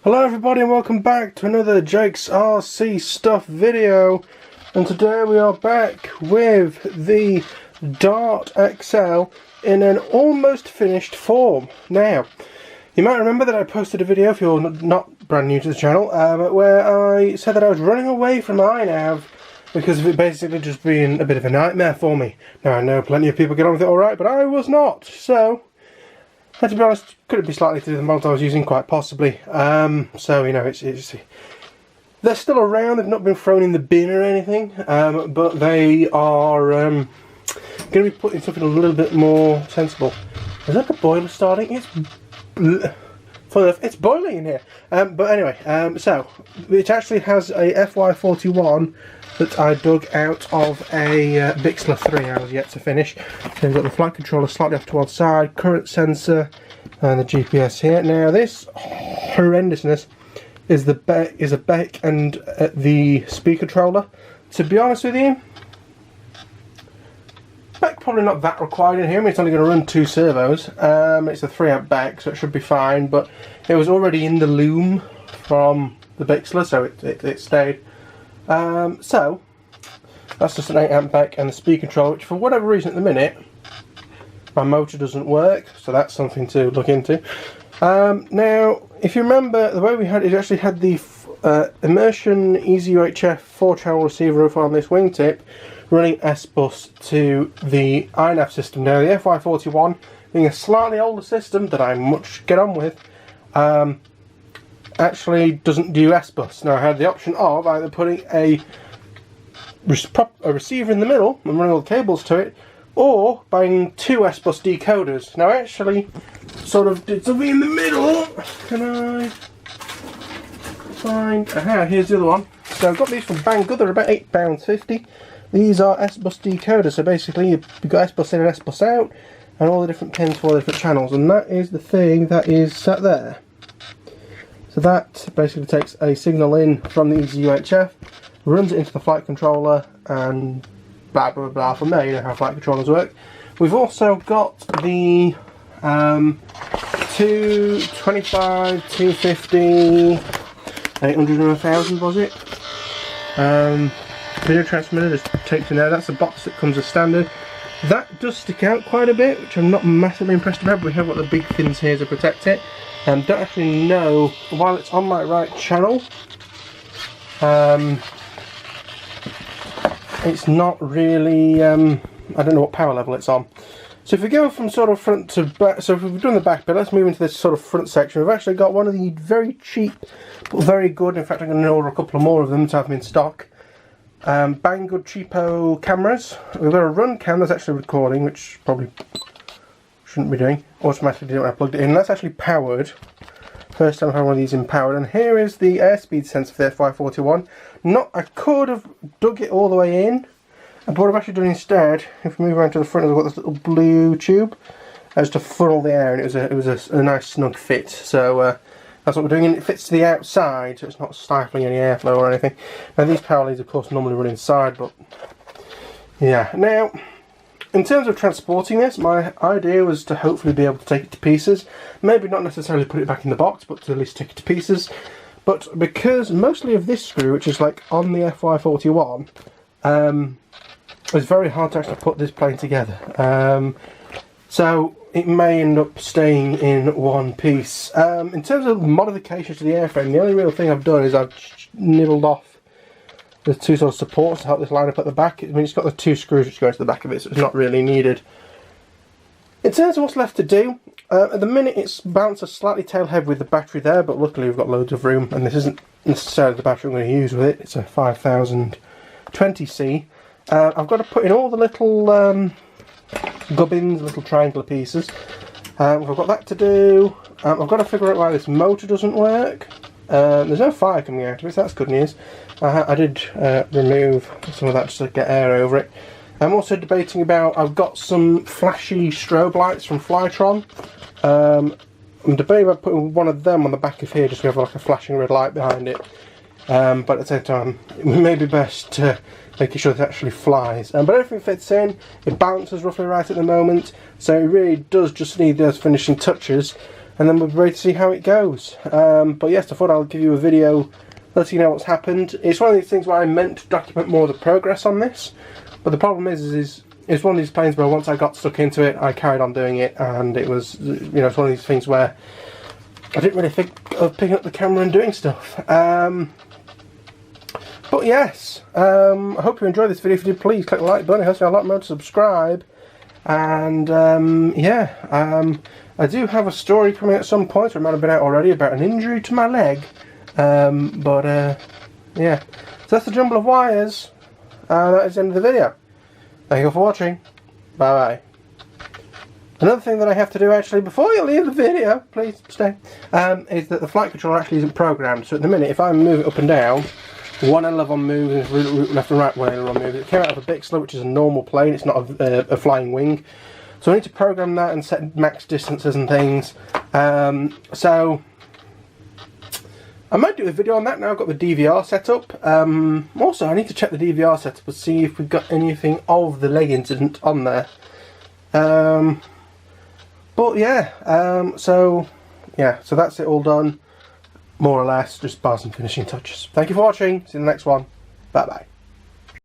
Hello everybody and welcome back to another Jake's RC Stuff video, and today we are back with the Dart XL in an almost finished form. Now, you might remember that I posted a video, if you're not brand new to the channel, where I said that I was running away from iNav because of it basically just being a bit of a nightmare for me. Now I know plenty of people get on with it alright, but I was not, so... And to be honest, could it be slightly to do with the models I was using? Quite possibly. So, you know, they're still around, they've not been thrown in the bin or anything, but they are going to be put in something a little bit more sensible. Is that the boiler starting? It's boiling in here. But anyway, so, it actually has a FY41 that I dug out of a Bixler 3 I was yet to finish. So we've got the flight controller slightly off to one side, current sensor, and the GPS here. Now this horrendousness is a BEC and the speed controller. To be honest with you, BEC probably not that required in here. I mean, it's only going to run 2 servos. It's a 3 amp BEC, so it should be fine. But it was already in the loom from the Bixler, so it stayed. So that's just an 8 amp BEC and the speed controller, which for whatever reason at the minute my motor doesn't work, so that's something to look into. Now, if you remember, the way we had it actually had the immersion EasyUHF 4-channel receiver on this wingtip running S-Bus to the iNav system. Now the FY41, being a slightly older system that I much get on with, actually doesn't do S-Bus. Now I had the option of either putting a receiver in the middle and running all the cables to it, or buying 2 S-Bus decoders. Now I actually sort of did something in the middle. Can I find... Aha, here's the other one. So I've got these from Banggood, they're about £8.50. These are S-Bus decoders, so basically you've got S-Bus in and S-Bus out, and all the different pins for all the different channels, and that is the thing that is sat there. So that basically takes a signal in from the EasyUHF, runs it into the flight controller, and blah blah blah. From there, you know how flight controllers work. We've also got the 225, 250, 800 and 1000 was it? Video transmitter just taped in there. That's the box that comes as standard. That does stick out quite a bit, which I'm not massively impressed about, but we have got the big fins here to protect it. Don't actually know, while it's on my right channel, it's not really, I don't know what power level it's on. So if we go from sort of front to back, so if we've done the back bit, let's move into this sort of front section. We've actually got one of the very cheap, but very good, in fact I'm going to order a couple of more of them to have them in stock, Banggood cheapo cameras. We've got a run cam that's actually recording, which probably shouldn't be doing. Automatically did when I plugged it in. That's actually powered. First time I've had one of these in powered. And here is the airspeed sensor for the FY41. I could have dug it all the way in. But what I've actually done instead, if we move around to the front, I've got this little blue tube as to funnel the air, and it was a nice snug fit. So that's what we're doing, and it fits to the outside, so it's not stifling any airflow or anything. Now these power leads, of course, normally run inside, but yeah. Now, in terms of transporting this, my idea was to hopefully be able to take it to pieces. Maybe not necessarily put it back in the box, but to at least take it to pieces. But because mostly of this screw, which is like on the FY41, it's very hard to actually put this plane together. So it may end up staying in one piece. In terms of modifications to the airframe, the only real thing I've done is I've nibbled off the 2 sort of supports to help this line up at the back. I mean, it's got the 2 screws which go into the back of it, so it's not really needed. In terms of what's left to do, at the minute it's balanced slightly tail heavy with the battery there, but luckily we've got loads of room, and this isn't necessarily the battery I'm going to use with it. It's a 5020C. I've got to put in all the little gubbins, little triangular pieces. I've got that to do. I've got to figure out why this motor doesn't work. There's no fire coming out of it, so that's good news. I did remove some of that just to get air over it. I'm also debating about, I've got some flashy strobe lights from Flytron. I'm debating about putting one of them on the back of here just to have like a flashing red light behind it. But at the same time, it may be best to making sure it actually flies. But everything fits in, it balances roughly right at the moment, so it really does just need those finishing touches. and then we'll be ready to see how it goes. But yes, I thought I'll give you a video letting you know what's happened. It's one of these things where I meant to document more of the progress on this, but the problem is it's one of these planes where once I got stuck into it, I carried on doing it, and it was, you know, it's one of these things where I didn't really think of picking up the camera and doing stuff. But yes, I hope you enjoyed this video. If you did, please click the like button. It helps me a lot more to subscribe. And yeah, I do have a story coming at some point, or it might have been out already, about an injury to my leg. Yeah, so that's the jumble of wires. That is the end of the video. Thank you for watching. Bye bye. Another thing that I have to do actually before you leave the video, please stay, is that the flight controller actually isn't programmed. So at the minute, if I move it up and down, one aileron moves, left and right, one aileron moves. It came out of a Bixler, which is a normal plane, it's not a flying wing. So I need to program that and set max distances and things. So I might do a video on that now. I've got the DVR set up. Also, I need to check the DVR setup and see if we've got anything of the leg incident on there. But yeah, so that's it all done, more or less, just bar some finishing touches. Thank you for watching. See you in the next one. Bye bye.